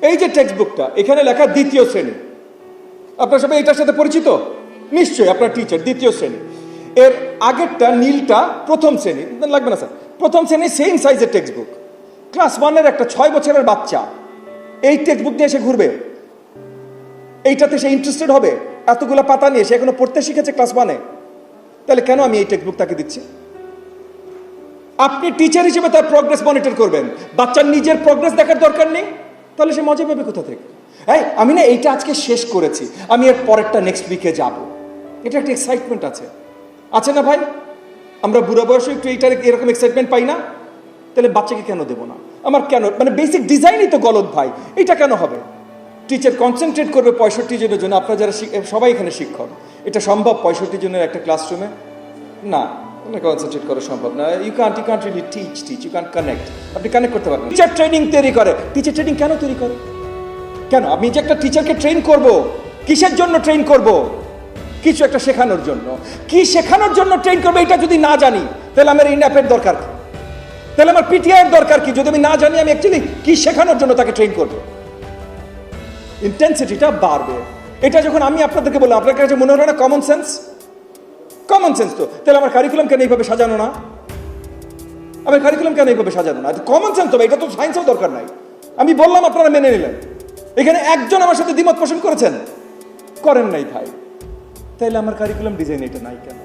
এই যে টেক্সট বুকটা, এখানে লেখা দ্বিতীয় শ্রেণী। আপনার সবাই এটার সাথে পরিচিত নিশ্চয়ই, আপনার টিচার দ্বিতীয় শ্রেণী। এর আগেরটা নীলটা প্রথম শ্রেণী, লাগবে না স্যার, প্রথম শ্রেণী, সেম সাইজের টেক্সট বুক। ক্লাস 1-এর একটা 6 বছরের বাচ্চা এই টেক্সট বুক নিয়ে এসে ঘুরবে? এইটাতে সে ইন্টারেস্টেড হবে? এতগুলো পাতা নিয়ে সে এখনো পড়তে শিখেছে ক্লাস 1-এ, তাহলে কেন আমি এই টেক্সট বুক তাকে দিচ্ছি? আপনি টিচার হিসেবে তার প্রোগ্রেস মনিটর করবেন, বাচ্চার নিজের প্রোগ্রেস দেখার দরকার নেই। তাহলে সে মজা পাবে কোথা থেকে? এই আমি না এইটা আজকে শেষ করেছি, আমি এর পরেরটা নেক্সট উইকে যাব, এটা একটা এক্সাইটমেন্ট আছে না ভাই? আমরা বুড়া বয়সে একটু এইটার এরকম এক্সাইটমেন্ট পাই না? তাহলে বাচ্চাকে কেন দেবো না? আমার কেন, মানে বেসিক ডিজাইনই তো গলত ভাই, এটা কেন হবে? টিচার কনসেন্ট্রেট করবে 65 জনের জন্য, আপনারা যারা সবাই এখানে শিক্ষক, এটা সম্ভব 65 জনের একটা ক্লাসরুমে? না, কনসেন্ট্রেট করা সম্ভব না। You can't really teach, you can't connect, আপনি কানেক্ট করতে পারবেন। টিচার ট্রেনিং তৈরি করে, টিচার ট্রেনিং কেন তৈরি করে? কেন আমি যে একটা টিচারকে ট্রেন করব, কিসের জন্য ট্রেন করব? কিছু একটা শেখানোর জন্য। কি শেখানোর জন্য ট্রেন করবে এটা যদি না জানি, তাহলে আমার এই ন্যাপের দরকার কি? তাহলে আমার পিটিআই এর দরকার কি? যদি আমি না জানি আমি অ্যাকচুয়ালি কি শেখানোর জন্য তাকে ট্রেন করব। ইন্টেন্সিটিটা বাড়বে। এটা যখন আমি আপনাদেরকে বললাম, আপনার কাছে মনে হলো না কমন সেন্স? কমন সেন্স তো। তাহলে আমার কারিকুলাম কেন এইভাবে সাজানো না? আমার কারিকুলাম কেন এইভাবে সাজানো না? কমন সেন্স তো, এটা তো সায়েন্সের দরকার নাই। আমি বললাম, আপনারা মেনে নিলেন। এখানে একজন আমার সাথে দ্বিমত পোষণ করেছেন? করেন নাই ভাই। তাইলে আমার কারিকুলাম ডিজাইন এটা নাই কেন?